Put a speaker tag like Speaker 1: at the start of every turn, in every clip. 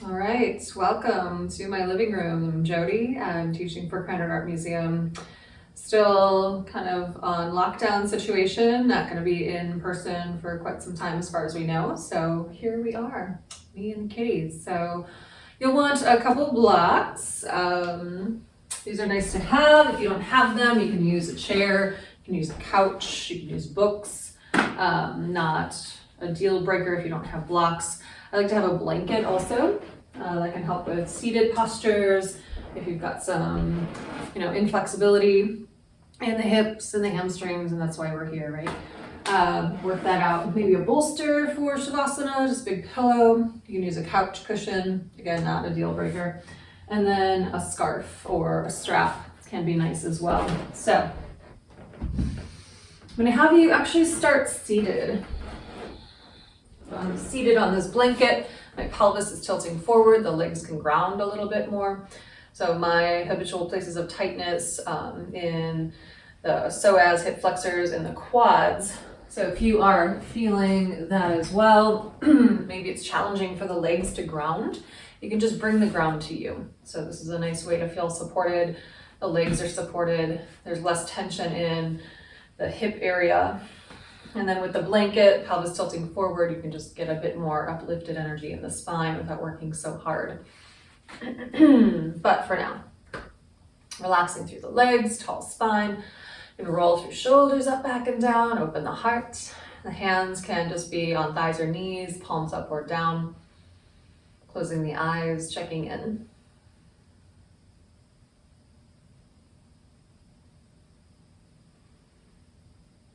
Speaker 1: All right, welcome to my living room. I'm Jodi. I'm teaching for Krannert Art Museum. Still kind of on lockdown situation, not going to be in person for quite some time as far as we know. So here we are, me and the kitties. So you'll want a couple blocks. These are nice to have. If you don't have them, you can use a chair, you can use a couch, you can use books. Not a deal breaker if you don't have blocks. I like to have a blanket also. That can help with seated postures. If you've got some, inflexibility in the hips and the hamstrings, and that's why we're here, right? Work that out. Maybe a bolster for Shavasana, just a big pillow. You can use a couch cushion. Again, not a deal breaker. And then a scarf or a strap can be nice as well. So I'm going to have you actually start seated. So I'm seated on this blanket. My pelvis is tilting forward, the legs can ground a little bit more. So my habitual places of tightness in the psoas, hip flexors, and the quads. So if you are feeling that as well, maybe it's challenging for the legs to ground, you can just bring the ground to you. So this is a nice way to feel supported. The legs are supported. There's less tension in the hip area. And then with the blanket, pelvis tilting forward, you can just get a bit more uplifted energy in the spine without working so hard. But for now, relaxing through the legs, tall spine. You can roll through shoulders up, back, and down, open the heart. The hands can just be on thighs or knees, palms up or down. Closing the eyes, checking in.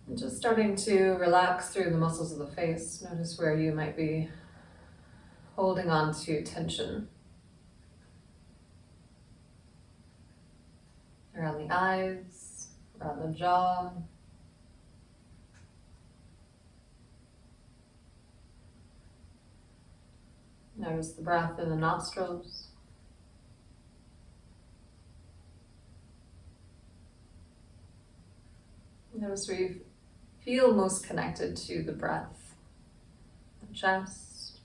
Speaker 1: And just starting to relax through the muscles of the face. Notice where you might be holding on to tension. Around the eyes, around the jaw. Notice the breath in the nostrils. Notice where you feel most connected to the breath, the chest,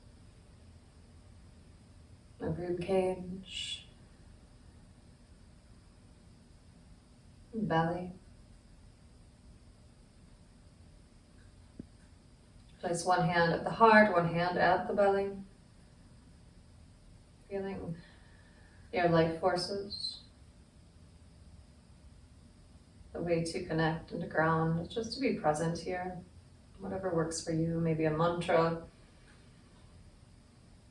Speaker 1: the rib cage, the belly. Place one hand at the heart, one hand at the belly. Feeling your life forces. The way to connect and to ground is just to be present here. Whatever works for you, maybe a mantra,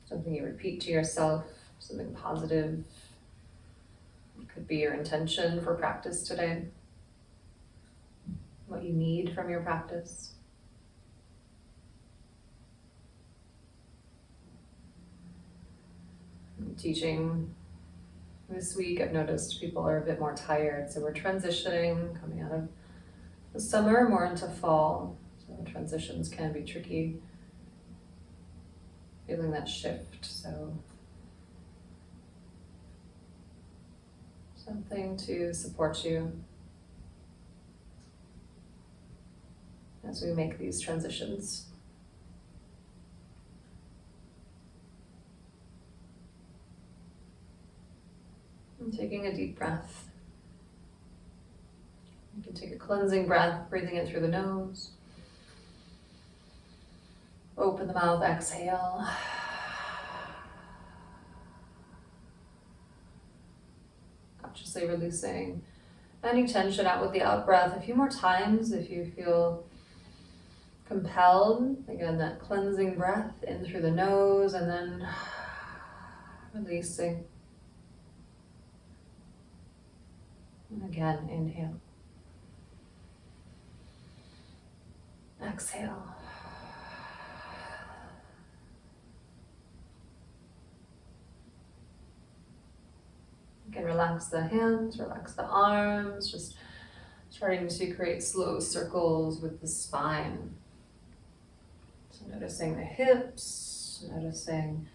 Speaker 1: something you repeat to yourself, something positive. It could be your intention for practice today, what you need from your practice. Teaching this week, I've noticed people are a bit more tired, so we're transitioning, coming out of the summer, more into fall. So transitions can be tricky, feeling that shift. So something to support you as we make these transitions. And taking a deep breath. You can take a cleansing breath, breathing in through the nose. Open the mouth, exhale. Consciously releasing any tension out with the out breath. A few more times if you feel compelled. Again, that cleansing breath in through the nose and then releasing. And again, inhale. Exhale. You can relax the hands, relax the arms, just starting to create slow circles with the spine. So noticing the hips, noticing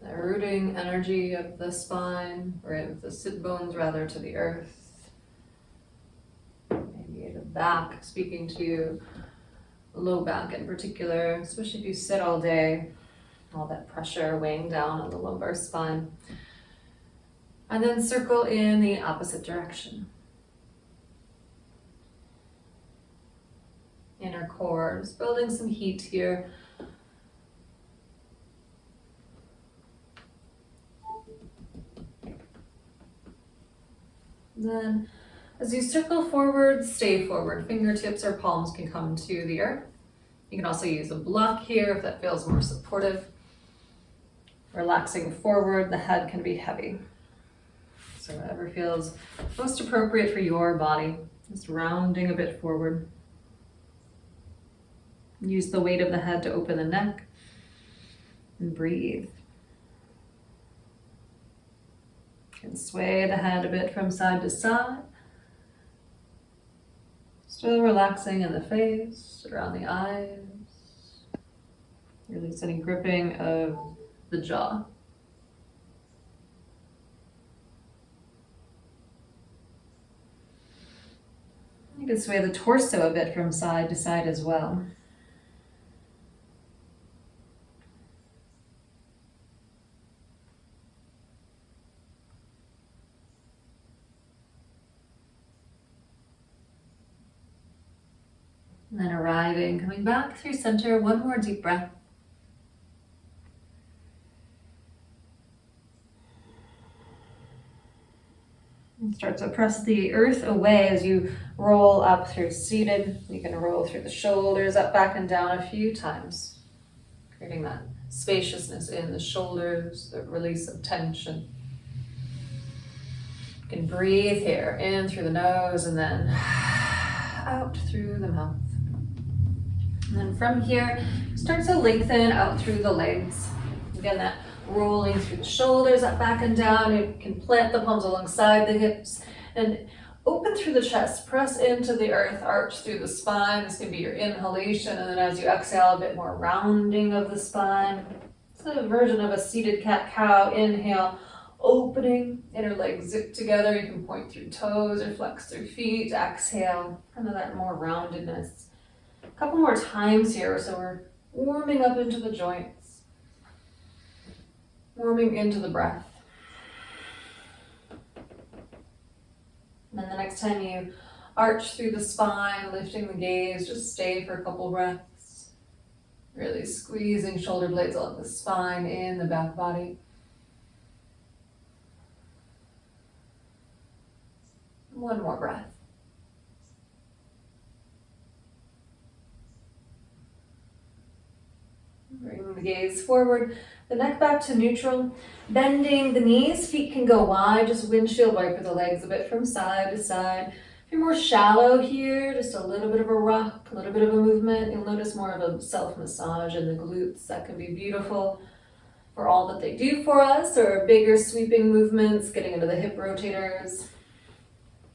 Speaker 1: the rooting energy of the spine, or of the sit bones rather, to the earth. Maybe the back, speaking to low back in particular, especially if you sit all day. all that pressure weighing down on the lumbar spine. And then circle in the opposite direction. Inner core, just building some heat here. Then as you circle forward, stay forward. Fingertips or palms can come to the earth. You can also use a block here if that feels more supportive. Relaxing forward, the head can be heavy. So whatever feels most appropriate for your body. Just rounding a bit forward. Use the weight of the head to open the neck and breathe. You can sway the head a bit from side to side. Still relaxing in the face, around the eyes. Release any gripping of the jaw. You can sway the torso a bit from side to side as well. And then arriving, coming back through center, one more deep breath. And start to press the earth away as you roll up through seated. You can roll through the shoulders, up, back, and down a few times, creating that spaciousness in the shoulders, the release of tension. You can breathe here, in through the nose and then out through the mouth. And then from here, start to lengthen out through the legs. Again, that rolling through the shoulders, up, back, and down. You can plant the palms alongside the hips and open through the chest. Press into the earth, arch through the spine. This can be your inhalation. And then as you exhale, a bit more rounding of the spine. It's a version of a seated cat-cow. Inhale, opening, inner legs zip together. You can point through toes or flex through feet. Exhale, kind of that more roundedness. A couple more times here, so we're warming up into the joints, warming into the breath. And then the next time you arch through the spine, lifting the gaze, just stay for a couple breaths, really squeezing shoulder blades along the spine in the back body. One more breath. Bring the gaze forward, the neck back to neutral, bending the knees, feet can go wide, just windshield wiper the legs a bit from side to side. If you're more shallow here, just a little bit of a rock, a little bit of a movement, you'll notice more of a self-massage in the glutes. That can be beautiful for all that they do for us, or bigger sweeping movements, getting into the hip rotators.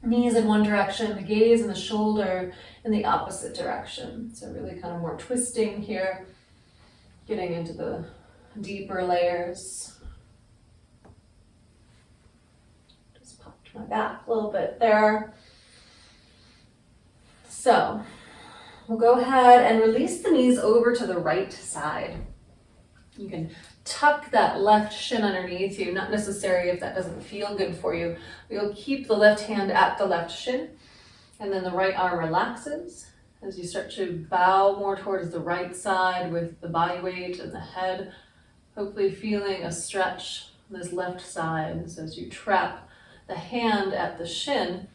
Speaker 1: Knees in one direction, the gaze and the shoulder in the opposite direction. So really kind of more twisting here. Getting into the deeper layers. Just popped my back a little bit there. So we'll go ahead and release the knees over to the right side. You can tuck that left shin underneath you, not necessary if that doesn't feel good for you. You'll keep the left hand at the left shin, and then the right arm relaxes. As you start to bow more towards the right side with the body weight and the head, hopefully feeling a stretch on this left side. So as you trap the hand at the shin,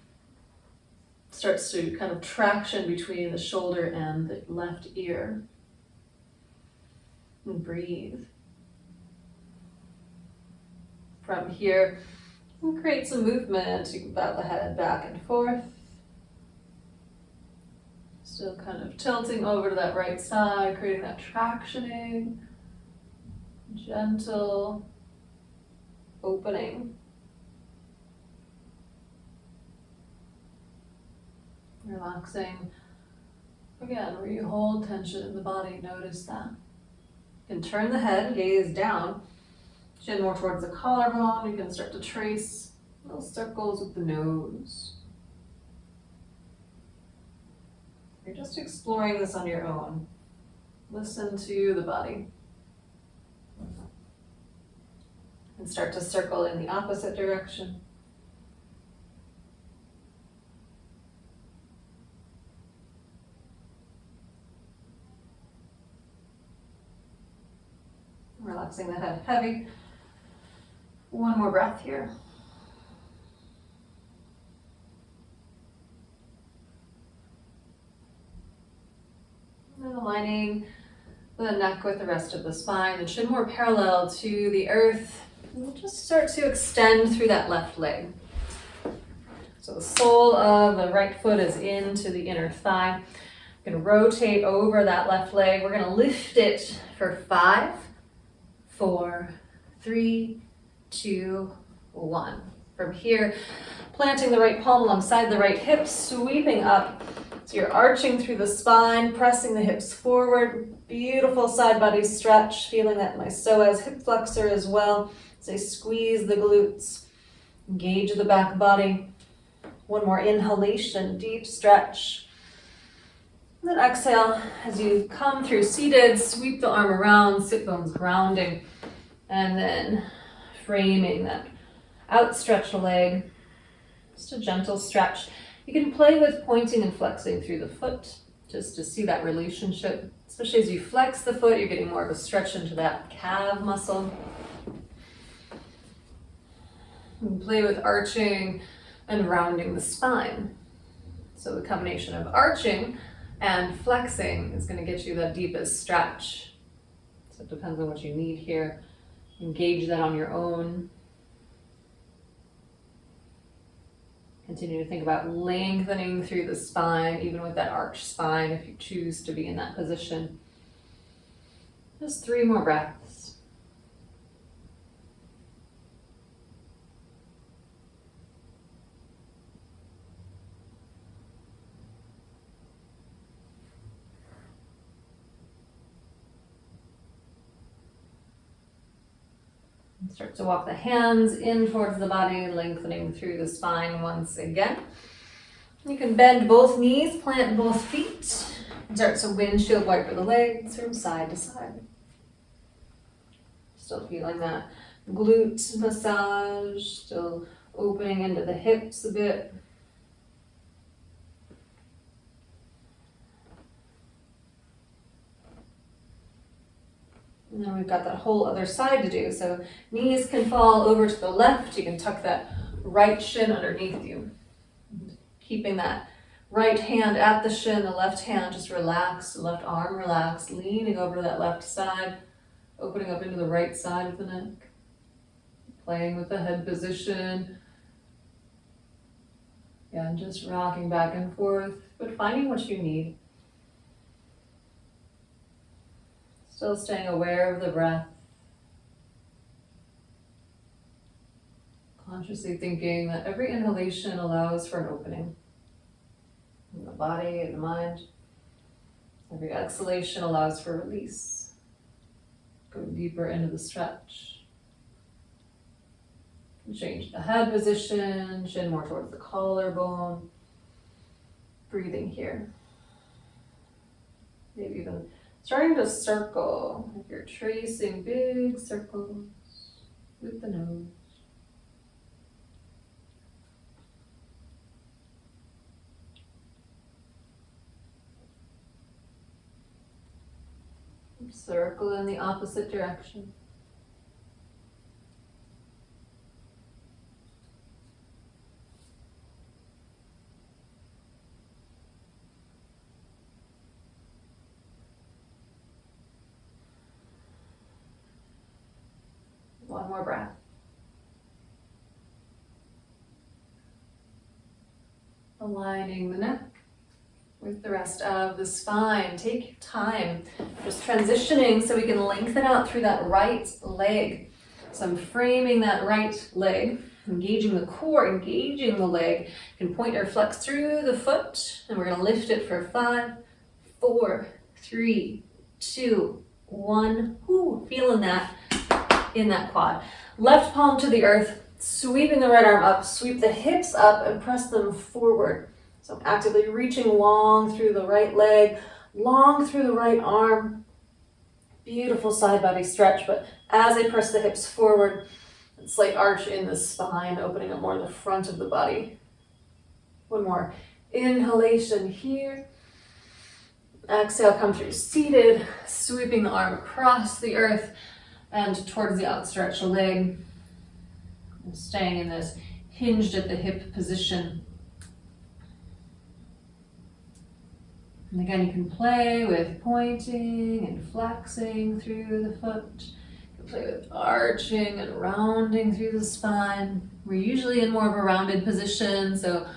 Speaker 1: starts to kind of traction between the shoulder and the left ear. And breathe. From here, we'll create some movement. You can bow the head back and forth. Still kind of tilting over to that right side, creating that tractioning, gentle opening. Relaxing. Again, where you hold tension in the body, notice that. You can turn the head, gaze down, chin more towards the collarbone. You can start to trace little circles with the nose. You're just exploring this on your own. Listen to the body. And start to circle in the opposite direction. Relaxing the head heavy. One more breath here. And aligning the neck with the rest of the spine, the chin more parallel to the earth. And we'll just start to extend through that left leg. So the sole of the right foot is into the inner thigh. We're going to rotate over that left leg. We're going to lift it for 5, 4, 3, 2, 1. From here, planting the right palm alongside the right hip, sweeping up. So you're arching through the spine, pressing the hips forward. Beautiful side body stretch, feeling that in my psoas hip flexor as well. As I squeeze the glutes, engage the back body. One more inhalation, deep stretch. And then exhale, as you come through seated, sweep the arm around, sit bones grounding. And then framing that outstretched leg, just a gentle stretch. You can play with pointing and flexing through the foot, just to see that relationship. Especially as you flex the foot, you're getting more of a stretch into that calf muscle. You can play with arching and rounding the spine. So the combination of arching and flexing is going to get you that deepest stretch. So it depends on what you need here. Engage that on your own. Continue to think about lengthening through the spine, even with that arched spine, if you choose to be in that position. Just 3 more breaths. Start to walk the hands in towards the body, lengthening through the spine once again. You can bend both knees, plant both feet, start to windshield wiper the legs from side to side. Still feeling that glute massage, still opening into the hips a bit. And then we've got that whole other side to do. So knees can fall over to the left. You can tuck that right shin underneath you. Keeping that right hand at the shin, the left hand just relaxed, the left arm relaxed, leaning over to that left side, opening up into the right side of the neck. Playing with the head position. Yeah, and just rocking back and forth, but finding what you need. Still staying aware of the breath. Consciously thinking that every inhalation allows for an opening in the body and the mind. Every exhalation allows for release. Go deeper into the stretch. Change the head position, chin more towards the collarbone. Breathing here. Maybe even starting to circle, if you're tracing big circles with the nose. Circle in the opposite direction. One more breath. Aligning the neck with the rest of the spine. Take your time, just transitioning so we can lengthen out through that right leg. So I'm framing that right leg, engaging the core, engaging the leg. You can point or flex through the foot, and we're going to lift it for 5, 4, 3, 2, 1. Ooh, feeling that in that quad. Left palm to the earth, sweeping the right arm up, sweep the hips up and press them forward. So I'm actively reaching long through the right leg, long through the right arm. Beautiful side body stretch, but as I press the hips forward, Slight arch in the spine, opening up more of the front of the body. One more inhalation here. Exhale, come through seated, sweeping the arm across the earth and towards the outstretched leg. And staying in this hinged at the hip position. And again, you can play with pointing and flexing through the foot. You can play with arching and rounding through the spine. We're usually in more of a rounded position, so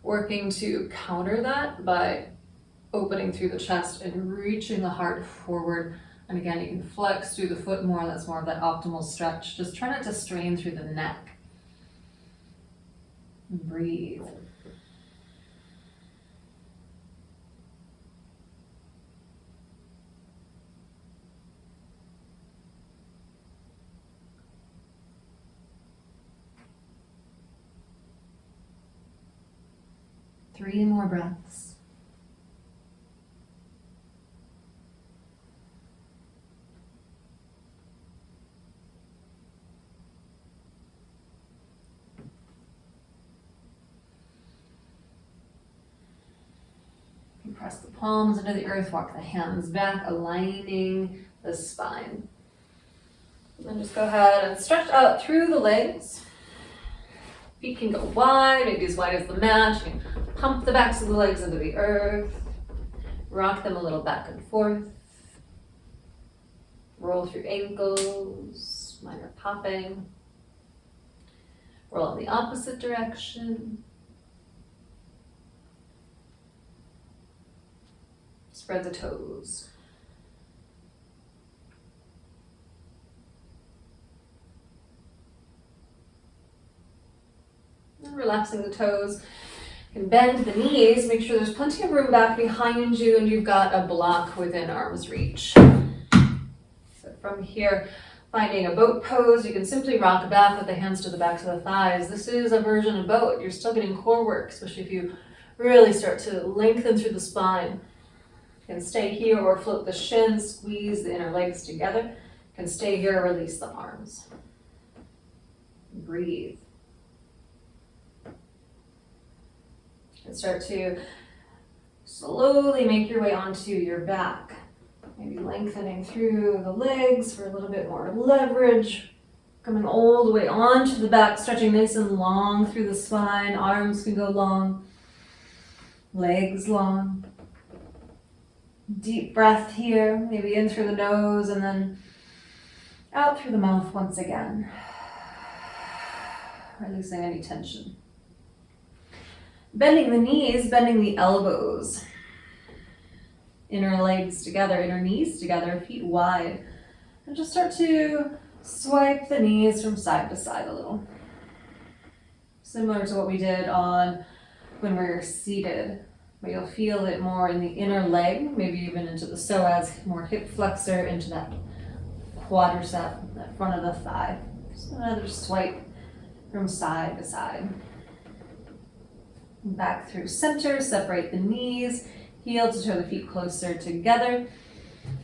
Speaker 1: working to counter that by opening through the chest and reaching the heart forward. And again, you can flex through the foot more. That's more of that optimal stretch. Just try not to strain through the neck. Breathe. Three more breaths. Press the palms into the earth, walk the hands back, aligning the spine. And just go ahead and stretch out through the legs. Feet can go wide, maybe as wide as the mat. You can pump the backs of the legs into the earth. Rock them a little back and forth. Roll through ankles, minor popping. Roll in the opposite direction. Spread the toes. And relaxing the toes. You can bend the knees, make sure there's plenty of room back behind you and you've got a block within arm's reach. So from here, finding a boat pose, you can simply rock back with the hands to the backs of the thighs. This is a version of boat. You're still getting core work, especially if you really start to lengthen through the spine. You can stay here or float the shins, squeeze the inner legs together. You can stay here or release the arms. Breathe. And start to slowly make your way onto your back. Maybe lengthening through the legs for a little bit more leverage. Coming all the way onto the back, stretching nice and long through the spine. Arms can go long, legs long. Deep breath here, maybe in through the nose and then out through the mouth once again. Releasing any tension. Bending the knees, bending the elbows. Inner legs together, inner knees together, feet wide. And just start to swipe the knees from side to side a little. Similar to what we did on when we were seated. But you'll feel it more in the inner leg, maybe even into the psoas, more hip flexor, into that quadricep, that front of the thigh. Just another swipe from side to side. Back through center, separate the knees, heel to toe the feet closer together.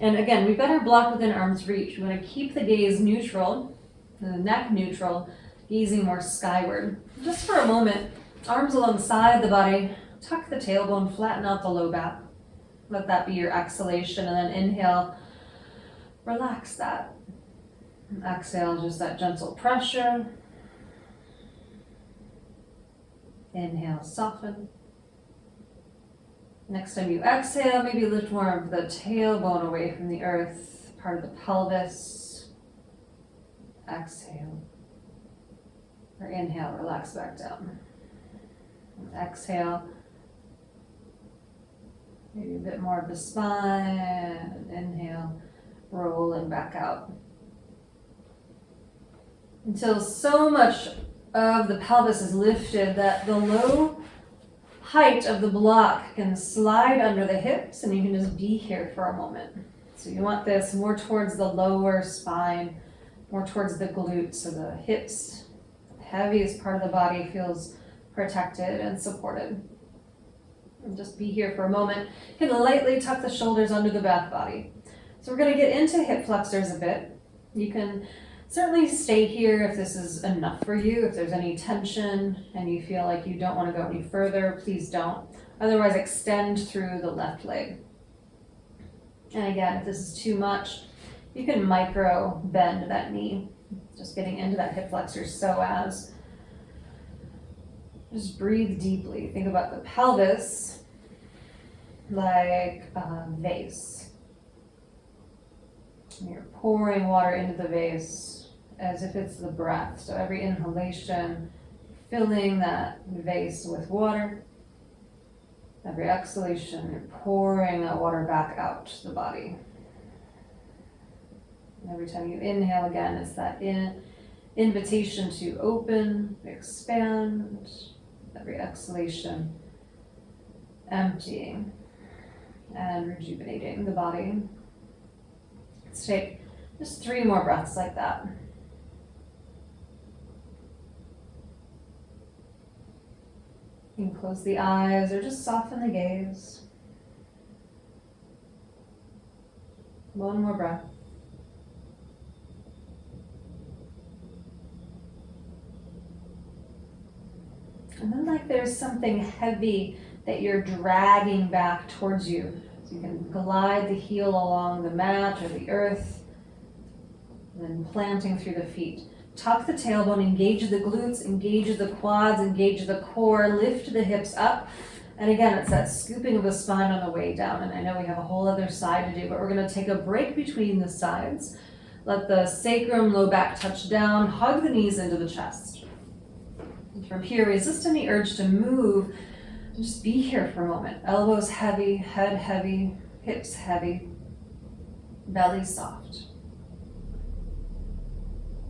Speaker 1: And again, we've got our block within arm's reach. We want to keep the gaze neutral, the neck neutral, gazing more skyward. Just for a moment, arms alongside the body, tuck the tailbone, flatten out the low back. Let that be your exhalation, and then inhale, relax that. And exhale, just that gentle pressure. Inhale, soften. Next time you exhale, maybe lift more of the tailbone away from the earth, part of the pelvis. Exhale. Or inhale, relax back down. And exhale. Maybe a bit more of the spine. Inhale, rolling back out. Until so much of the pelvis is lifted that the low height of the block can slide under the hips, and you can just be here for a moment. So you want this more towards the lower spine, more towards the glutes, so the hips, the heaviest part of the body, feels protected and supported. And just be here for a moment. You can lightly tuck the shoulders under the back body. So we're going to get into hip flexors a bit. You can
Speaker 2: Certainly stay here if this is enough for you. If there's any tension and you feel like you don't want to go any further, please don't. Otherwise, extend through the left leg. And again, if this is too much, you can micro bend that knee, just getting into that hip flexor psoas. Just breathe deeply. Think about the pelvis like a vase. And you're pouring water into the vase as if it's the breath. So every inhalation, filling that vase with water. Every exhalation, you're pouring that water back out to the body. And every time you inhale again, it's that invitation to open, expand. Every exhalation, emptying and rejuvenating the body. Let's take just 3 more breaths like that. You can close the eyes or just soften the gaze. 1 more breath. And then like there's something heavy that you're dragging back towards you. So you can glide the heel along the mat or the earth, and then planting through the feet. Tuck the tailbone, engage the glutes, engage the quads, engage the core, lift the hips up. And again, it's that scooping of the spine on the way down. And I know we have a whole other side to do, but we're going to take a break between the sides. Let the sacrum, low back touch down, hug the knees into the chest. From here, resist any urge to move. Just be here for a moment. Elbows heavy, head heavy, hips heavy, belly soft.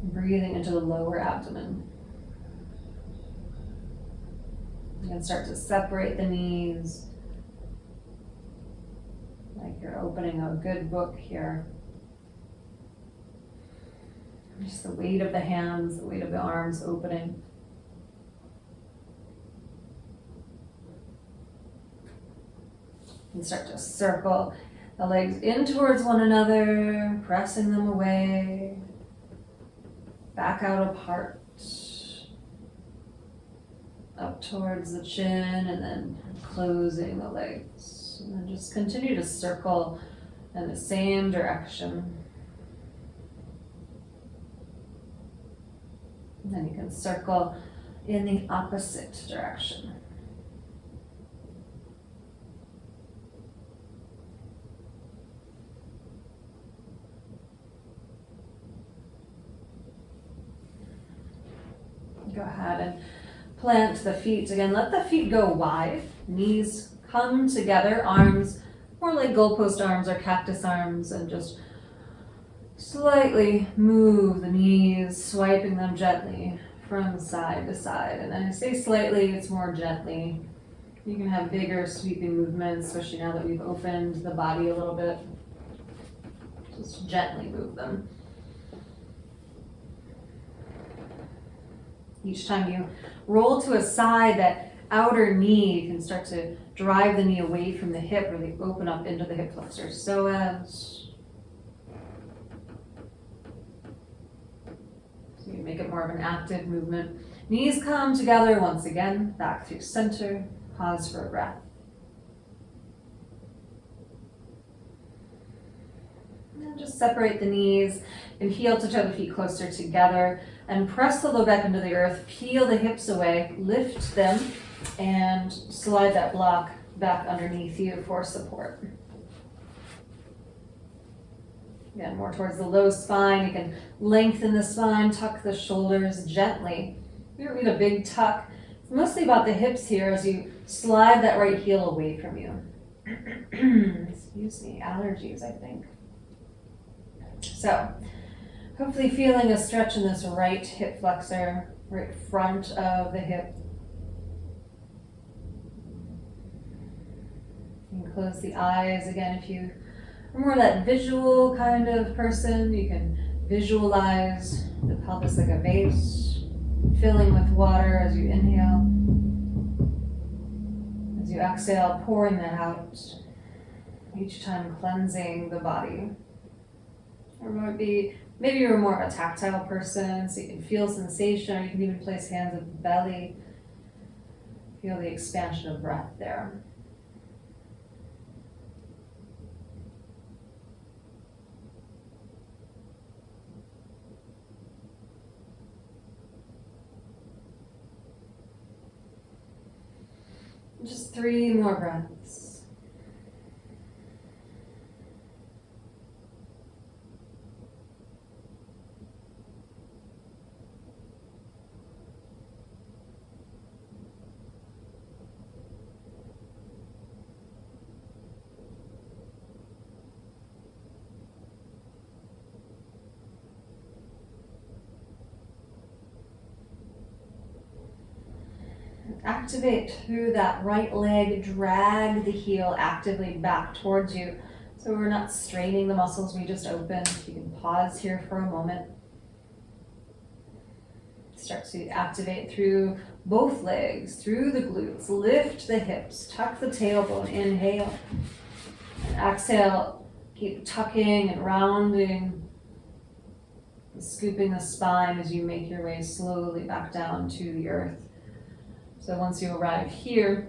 Speaker 2: Breathing into the lower abdomen. You can start to separate the knees. Like you're opening a good book here. Just the weight of the hands, the weight of the arms opening. And start to circle the legs in towards one another, pressing them away, back out apart, up towards the chin, and then closing the legs. And then just continue to circle in the same direction. And then you can circle in the opposite direction. Go ahead and plant the feet again. Let the feet go wide. Knees come together. Arms more like goalpost arms or cactus arms, and just slightly move the knees, swiping them gently from side to side. And I say slightly, it's more gently. You can have bigger sweeping movements, especially now that we've opened the body a little bit. Just gently move them. Each time you roll to a side, that outer knee, you can start to drive the knee away from the hip, really open up into the hip flexor psoas. So you make it more of an active movement. Knees come together once again, back through center. Pause for a breath. And just separate the knees and heel to toe the feet closer together. And press the low back into the earth, peel the hips away, lift them, and slide that block back underneath you for support. Again, more towards the low spine. You can lengthen the spine, tuck the shoulders gently. You don't need a big tuck. It's mostly about the hips here as you slide that right heel away from you. Excuse me, allergies, I think. So, hopefully feeling a stretch in this right hip flexor, right front of the hip. You can close the eyes again if you are more that visual kind of person. You can visualize the pelvis like a vase, filling with water as you inhale. As you exhale, pouring that out, each time cleansing the body. Or it might be Maybe you're more of a tactile person, so you can feel sensation, or you can even place hands at the belly. Feel the expansion of breath there. Just 3 more breaths. Activate through that right leg, drag the heel actively back towards you. So we're not straining the muscles we just opened. You can pause here for a moment. Start to activate through both legs, through the glutes. Lift the hips, tuck the tailbone, inhale. And exhale, keep tucking and rounding, and scooping the spine as you make your way slowly back down to the earth. So once you arrive here,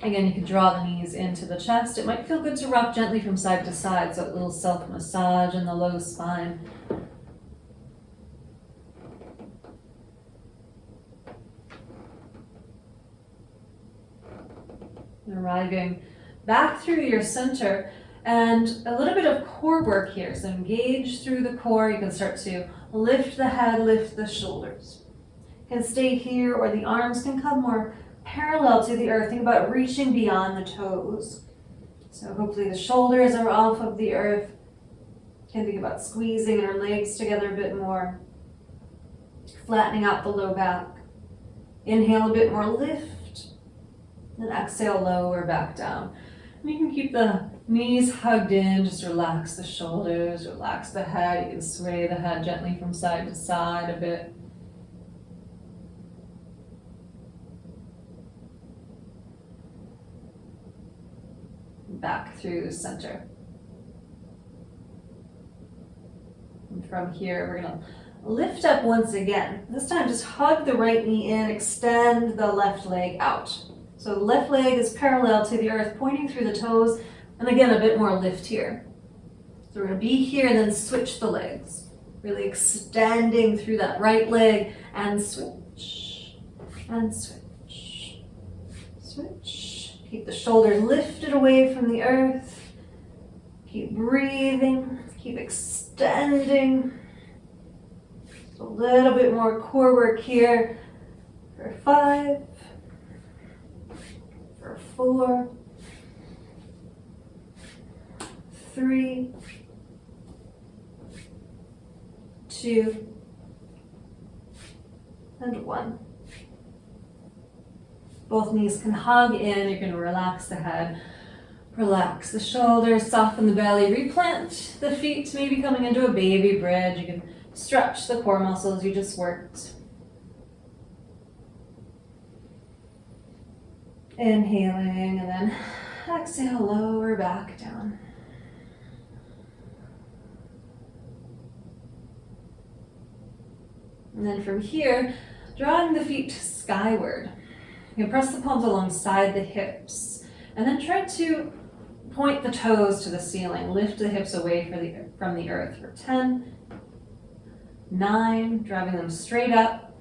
Speaker 2: again, you can draw the knees into the chest. It might feel good to rock gently from side to side, so a little self-massage in the low spine. Arriving back through your center, and a little bit of core work here. So engage through the core. You can start to lift the head, lift the shoulders. Can stay here, or the arms can come more parallel to the earth. Think about reaching beyond the toes. So hopefully the shoulders are off of the earth. Can think about squeezing our legs together a bit more. Flattening out the low back. Inhale a bit more, lift. And exhale, lower back down. And you can keep the knees hugged in, just relax the shoulders, relax the head. You can sway the head gently from side to side a bit. Back through the center. And from here, we're going to lift up once again. This time, just hug the right knee in, extend the left leg out. So the left leg is parallel to the earth, pointing through the toes, and again, a bit more lift here. So we're going to be here and then switch the legs. Really extending through that right leg, and switch, and switch, switch. Keep the shoulders lifted away from the earth. Keep breathing. Keep extending. A little bit more core work here for 5, for 4, 3, 2, and 1. Both knees can hug in. You're going to relax the head, relax the shoulders, soften the belly, replant the feet, maybe coming into a baby bridge. You can stretch the core muscles you just worked. Inhaling, and then exhale, lower back down. And then from here, drawing the feet skyward. You can press the palms alongside the hips, and then try to point the toes to the ceiling. Lift the hips away from the earth for 10, 9, driving them straight up,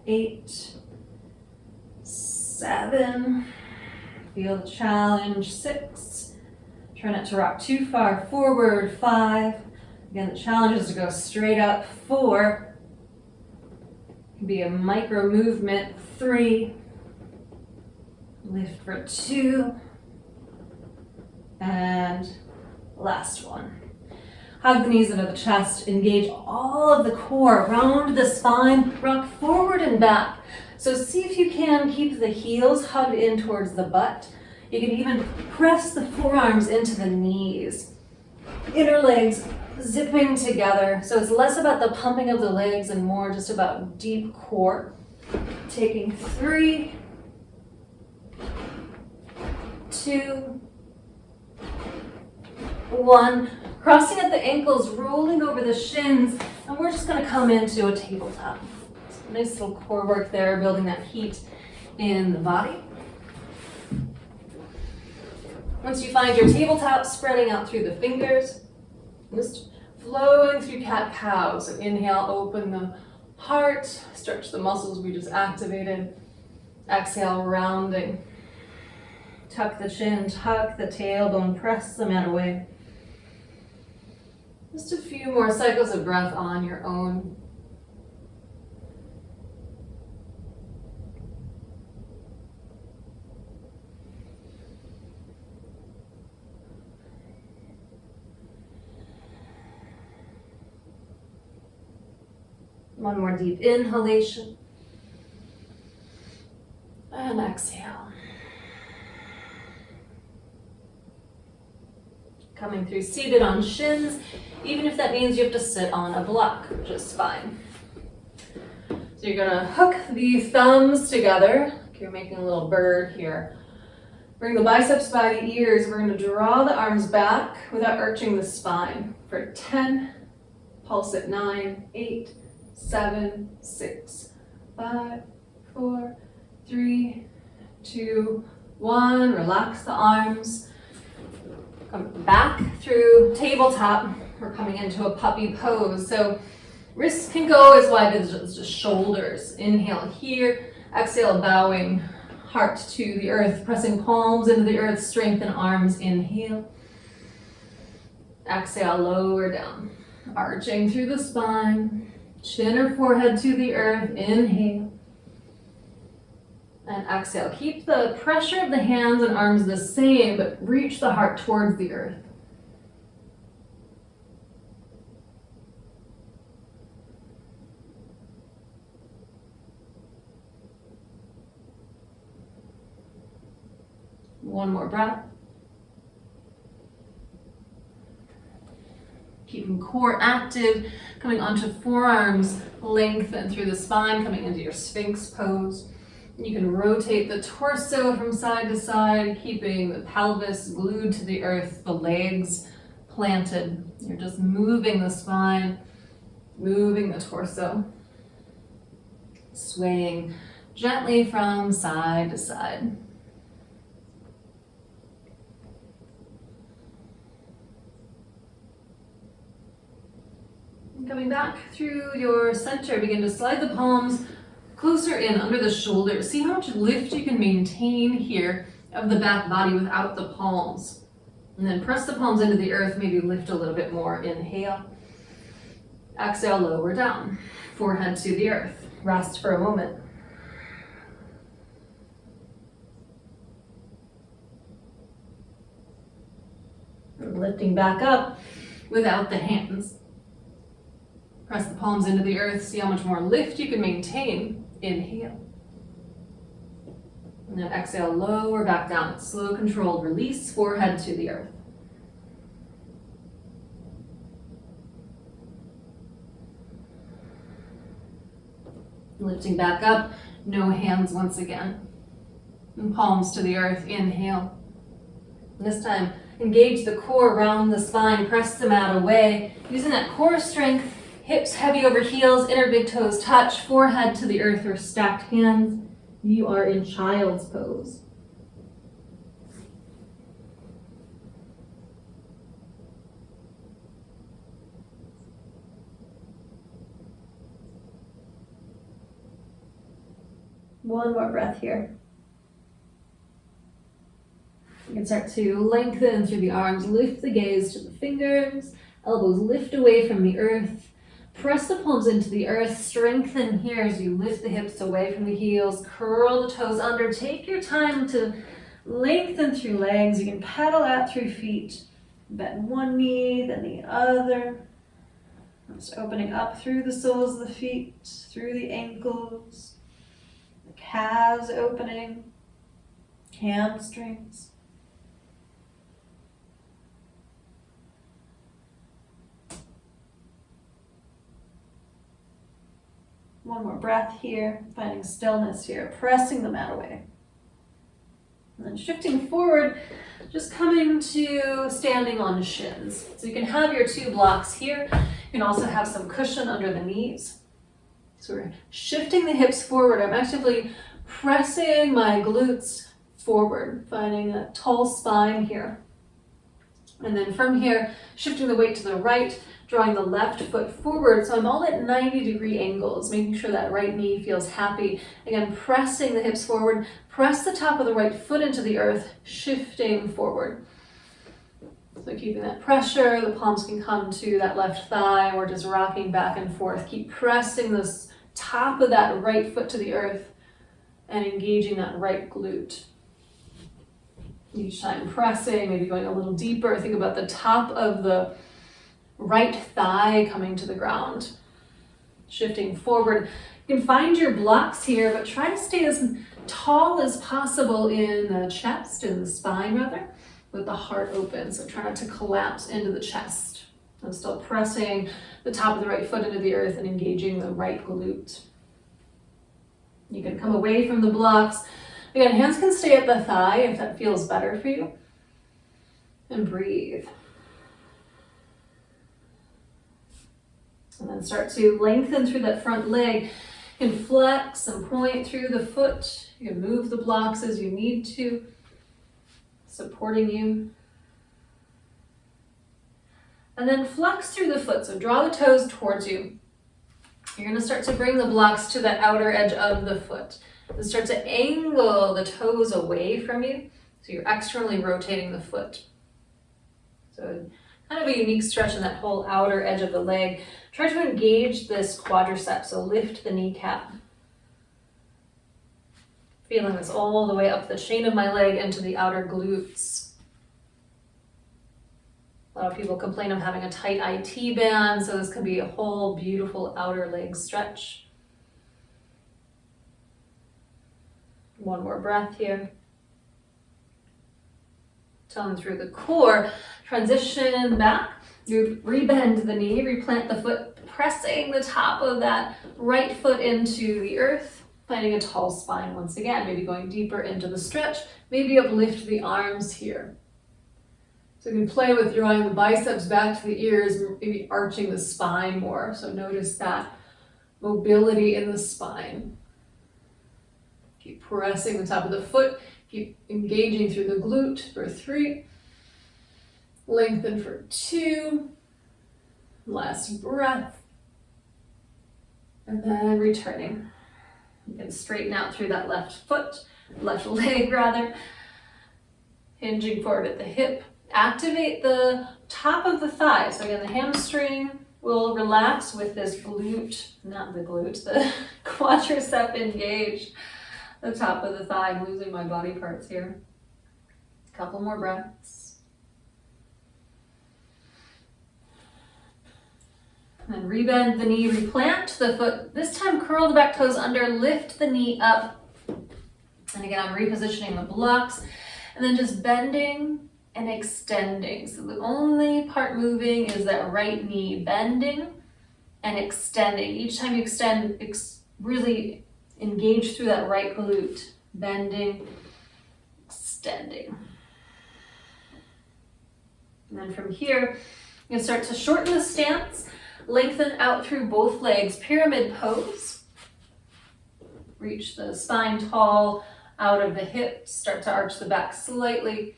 Speaker 2: 8, 7, feel the challenge, 6, try not to rock too far forward, 5, again the challenge is to go straight up, 4, can be a micro movement, 3, lift for 2, and last one. Hug the knees into the chest, engage all of the core, round the spine, rock forward and back. So see if you can keep the heels hugged in towards the butt. You can even press the forearms into the knees. Inner legs zipping together. So it's less about the pumping of the legs and more just about deep core. Taking 3, 2, 1. Crossing at the ankles, rolling over the shins, and we're just gonna come into a tabletop. So nice little core work there, building that heat in the body. Once you find your tabletop, spreading out through the fingers, just flowing through cat-cow. So inhale, open the heart, stretch the muscles we just activated. Exhale, rounding. Tuck the chin, tuck the tailbone, press the mat away. Just a few more cycles of breath on your own. One more deep inhalation. And exhale. Coming through seated on shins, even if that means you have to sit on a block, which is fine. So you're gonna hook the thumbs together. Okay, you're making a little bird here. Bring the biceps by the ears. We're gonna draw the arms back without arching the spine for 10. Pulse at 9, 8, 7, 6, 5, 4, 3, 2, 1. Relax the arms. Come back through tabletop. We're coming into a puppy pose. So wrists can go as wide as just shoulders. Inhale here. Exhale, bowing heart to the earth, pressing palms into the earth, strengthen arms. Inhale. Exhale, lower down. Arching through the spine. Chin or forehead to the earth. Inhale. And exhale. Keep the pressure of the hands and arms the same, but reach the heart towards the earth. One more breath. Keeping core active, coming onto forearms, lengthen through the spine, coming into your Sphinx pose. You can rotate the torso from side to side, keeping the pelvis glued to the earth, the legs planted. You're just moving the spine, moving the torso, swaying gently from side to side. Coming back through your center, begin to slide the palms closer in under the shoulders. See how much lift you can maintain here of the back body without the palms. And then press the palms into the earth, maybe lift a little bit more. Inhale. Exhale, lower down. Forehead to the earth. Rest for a moment. Lifting back up without the hands. Press the palms into the earth. See how much more lift you can maintain. Inhale. And then exhale, lower back down. Slow, controlled release, forehead to the earth. Lifting back up, no hands once again. And palms to the earth, inhale. And this time, engage the core around the spine, press the mat away. Using that core strength, hips heavy over heels, inner big toes touch, forehead to the earth or stacked hands. You are in child's pose. One more breath here. You can start to lengthen through the arms, lift the gaze to the fingers, elbows lift away from the earth. Press the palms into the earth, strengthen here as you lift the hips away from the heels, curl the toes under. Take your time to lengthen through legs. You can pedal out through feet. Bend one knee, then the other. Just opening up through the soles of the feet, through the ankles, the calves opening, hamstrings. One more breath here, finding stillness here, pressing the mat away. And then shifting forward, just coming to standing on shins. So you can have your 2 blocks here. You can also have some cushion under the knees. So we're shifting the hips forward. I'm actively pressing my glutes forward, finding a tall spine here. And then from here, shifting the weight to the right, drawing the left foot forward. So I'm all at 90-degree angles, making sure that right knee feels happy. Again, pressing the hips forward, press the top of the right foot into the earth, shifting forward. So keeping that pressure, the palms can come to that left thigh or just rocking back and forth. Keep pressing this top of that right foot to the earth and engaging that right glute. Each time pressing, maybe going a little deeper. Think about the top of the right thigh coming to the ground. Shifting forward. You can find your blocks here, but try to stay as tall as possible in the chest, in the spine rather, with the heart open. So try not to collapse into the chest. I'm still pressing the top of the right foot into the earth and engaging the right glute. You can come away from the blocks. Again, hands can stay at the thigh if that feels better for you. And breathe. And then start to lengthen through that front leg. You can flex and point through the foot. You can move the blocks as you need to, supporting you. And then flex through the foot. So draw the toes towards you. You're going to start to bring the blocks to the outer edge of the foot. And start to angle the toes away from you. So you're externally rotating the foot. So kind of a unique stretch in that whole outer edge of the leg. Try to engage this quadricep, so lift the kneecap. Feeling this all the way up the chain of my leg into the outer glutes. A lot of people complain of having a tight IT band, so this can be a whole beautiful outer leg stretch. One more breath here. Tone through the core. Transition back. You rebend the knee, replant the foot, pressing the top of that right foot into the earth, finding a tall spine once again, maybe going deeper into the stretch, maybe uplift the arms here. So you can play with drawing the biceps back to the ears, maybe arching the spine more. So notice that mobility in the spine. Keep pressing the top of the foot, keep engaging through the glute for 3. Lengthen for 2. Last breath. And then returning. You can straighten out through that left foot, left leg rather. Hinging forward at the hip. Activate the top of the thigh. So again, the hamstring will relax with this glute, not the glute, the quadricep engaged. The top of the thigh. I'm losing my body parts here. A couple more breaths. And rebend the knee, replant the foot. This time curl the back toes under, lift the knee up. And again, I'm repositioning the blocks. And then just bending and extending. So the only part moving is that right knee, bending and extending. Each time you extend, really engage through that right glute. Bending, extending. And then from here, you can start to shorten the stance. Lengthen out through both legs, pyramid pose. Reach the spine tall out of the hips, start to arch the back slightly.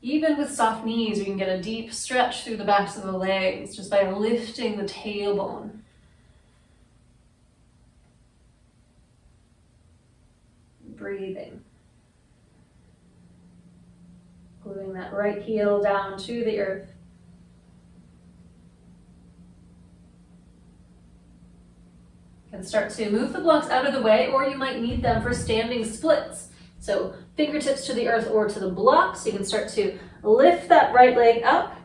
Speaker 2: Even with soft knees, you can get a deep stretch through the backs of the legs just by lifting the tailbone. Breathing. Gluing that right heel down to the earth. Can start to move the blocks out of the way, or you might need them for standing splits. So fingertips to the earth or to the blocks. You can start to lift that right leg up,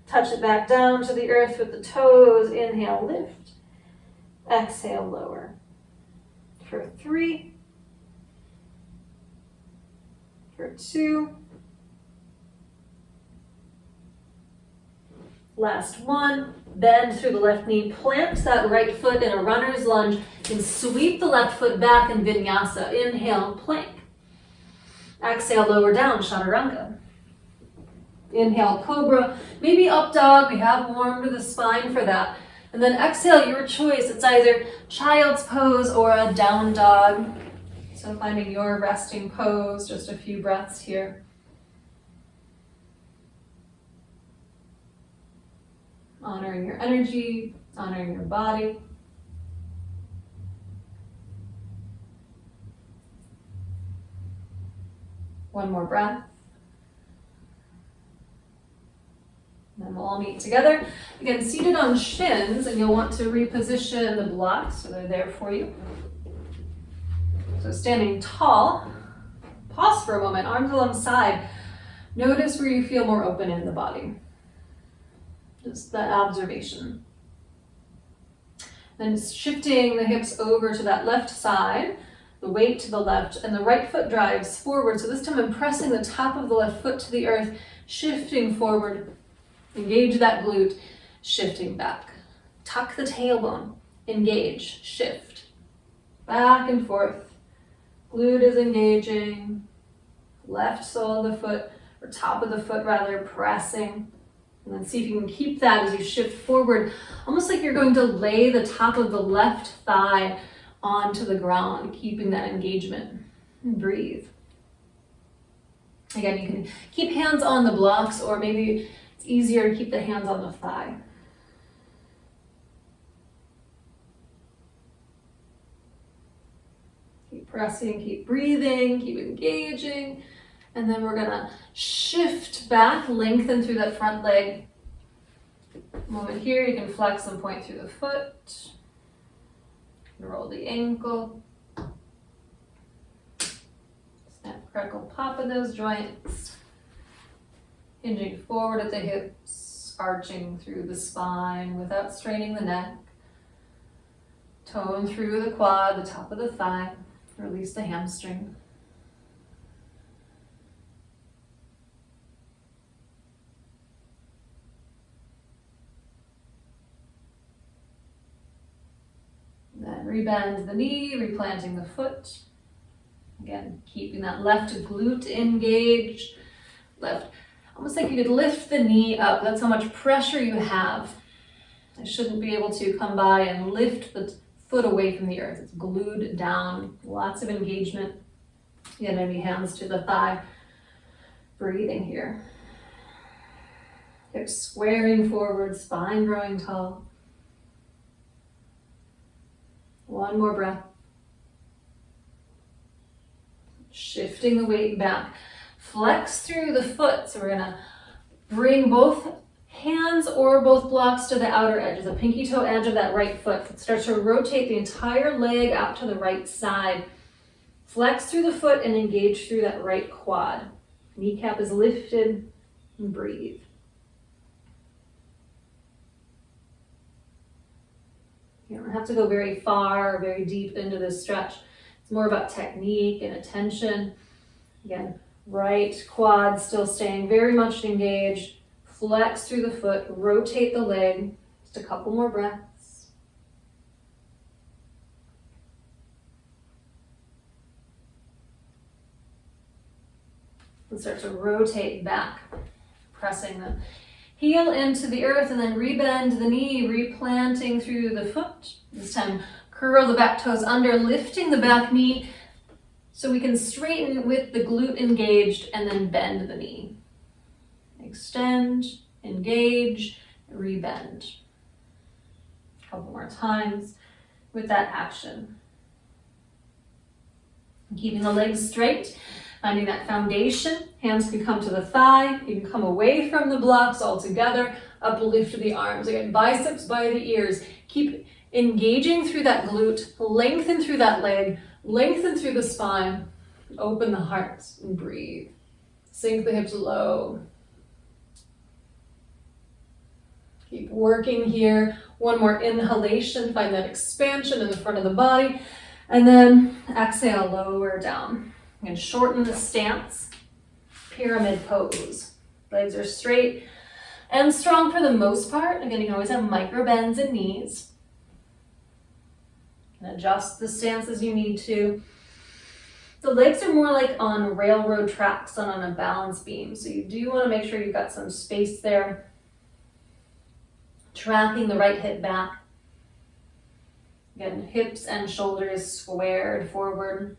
Speaker 2: touch it back down to the earth with the toes. Inhale, lift. Exhale, lower. For 3, for 2, last 1. Bend through the left knee, plant that right foot in a runner's lunge, and sweep the left foot back in vinyasa. Inhale, plank. Exhale, lower down, chaturanga. Inhale, cobra, maybe up dog. We have warmed the spine for that. And then exhale, your choice. It's either child's pose or a down dog. So finding your resting pose, just a few breaths here. Honoring your energy, honoring your body. One more breath. And then we'll all meet together. Again, seated on shins, and you'll want to reposition the blocks so they're there for you. So standing tall, pause for a moment, arms alongside. Notice where you feel more open in the body. Just that observation. Then shifting the hips over to that left side, the weight to the left, and the right foot drives forward. So this time I'm pressing the top of the left foot to the earth, shifting forward. Engage that glute, shifting back. Tuck the tailbone, engage, shift. Back and forth. Glute is engaging. Left sole of the foot, or top of the foot rather, pressing. And then see if you can keep that as you shift forward, almost like you're going to lay the top of the left thigh onto the ground, keeping that engagement. And breathe. Again, you can keep hands on the blocks, or maybe it's easier to keep the hands on the thigh. Keep pressing, keep breathing, keep engaging. And then we're gonna shift back, lengthen through that front leg. Moment here, you can flex and point through the foot. Roll the ankle. Snap, crackle, pop in those joints. Hinging forward at the hips, arching through the spine without straining the neck. Tone through the quad, the top of the thigh. Release the hamstring. Then rebend the knee, replanting the foot. Again, keeping that left glute engaged. Left, almost like you could lift the knee up. That's how much pressure you have. I shouldn't be able to come by and lift the foot away from the earth. It's glued down, lots of engagement. Again, maybe hands to the thigh. Breathing here. Hips squaring forward, spine growing tall. One more breath. Shifting the weight back. Flex through the foot. So we're gonna bring both hands or both blocks to the outer edge, the pinky toe edge of that right foot. Start to rotate the entire leg out to the right side. Flex through the foot and engage through that right quad. Kneecap is lifted, and breathe. You don't have to go very far or very deep into this stretch. It's more about technique and attention. Again, right quad still staying very much engaged. Flex through the foot, rotate the leg. Just a couple more breaths. And start to rotate back, pressing the heel into the earth, and then rebend the knee, replanting through the foot. This time, curl the back toes under, lifting the back knee so we can straighten with the glute engaged, and then bend the knee. Extend, engage, rebend. A couple more times with that action. Keeping the legs straight, finding that foundation. Hands can come to the thigh. You can come away from the blocks altogether. Uplift the arms. Again, biceps by the ears. Keep engaging through that glute. Lengthen through that leg. Lengthen through the spine. Open the heart and breathe. Sink the hips low. Keep working here. One more inhalation. Find that expansion in the front of the body. And then exhale, lower down. And shorten the stance. Pyramid pose. Legs are straight and strong for the most part. Again, you can always have micro bends in knees. And adjust the stance as you need to. The legs are more like on railroad tracks than on a balance beam. So you do want to make sure you've got some space there. Tracking the right hip back. Again, hips and shoulders squared forward.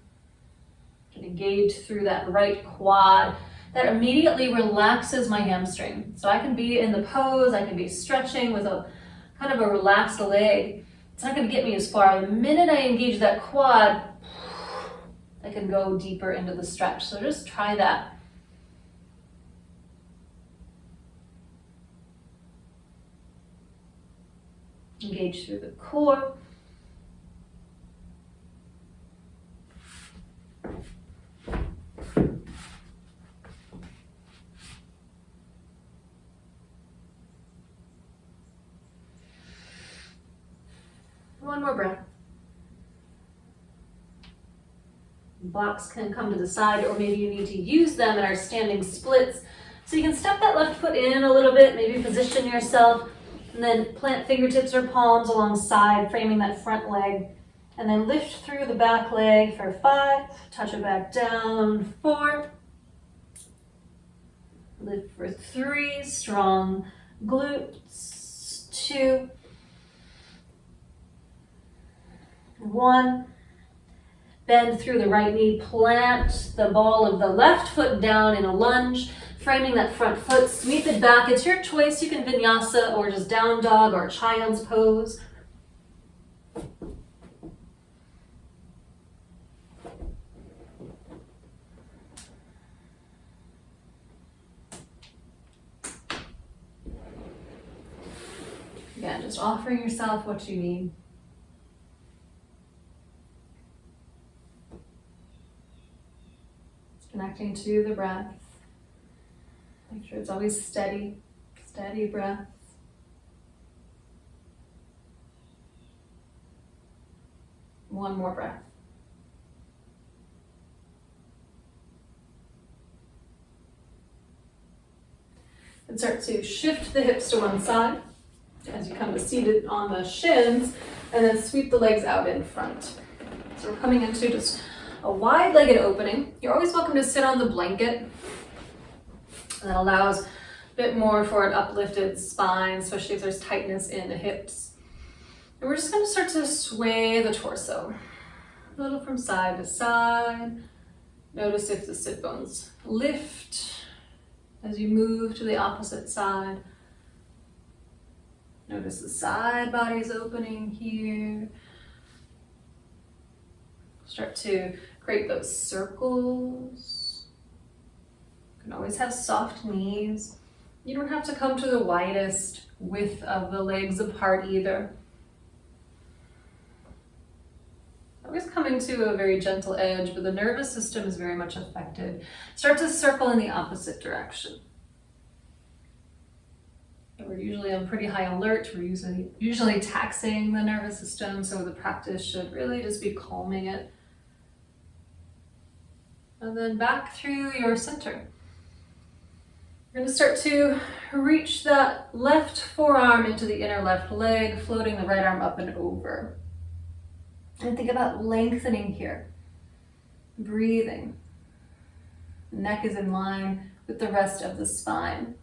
Speaker 2: Engage through that right quad. That immediately relaxes my hamstring. So I can be in the pose, I can be stretching with a kind of a relaxed leg. It's not going to get me as far. The minute I engage that quad, I can go deeper into the stretch. So just try that. Engage through the core. One more breath. Blocks can come to the side, or maybe you need to use them in our standing splits. So you can step that left foot in a little bit, maybe position yourself, and then plant fingertips or palms alongside, framing that front leg. And then lift through the back leg for 5, touch it back down, 4. Lift for 3, strong glutes, 2. 1. Bend through the right knee, plant the ball of the left foot down in a lunge, framing that front foot, sweep it back. It's your choice. You can vinyasa or just down dog or child's pose. Again, just offering yourself what you need. Connecting to the breath. Make sure it's always steady, steady breath. One more breath. And start to shift the hips to one side as you come to seated on the shins, and then sweep the legs out in front. So we're coming into just a wide-legged opening. You're always welcome to sit on the blanket. And that allows a bit more for an uplifted spine, especially if there's tightness in the hips. And we're just going to start to sway the torso. A little from side to side. Notice if the sit bones lift as you move to the opposite side. Notice the side body's opening here. Start to create those circles. You can always have soft knees. You don't have to come to the widest width of the legs apart either. Always coming to a very gentle edge, but the nervous system is very much affected. Start to circle in the opposite direction. We're usually on pretty high alert. We're usually taxing the nervous system, so the practice should really just be calming it. And then back through your center. You're going to start to reach that left forearm into the inner left leg, floating the right arm up and over. And think about lengthening here. Breathing. The neck is in line with the rest of the spine.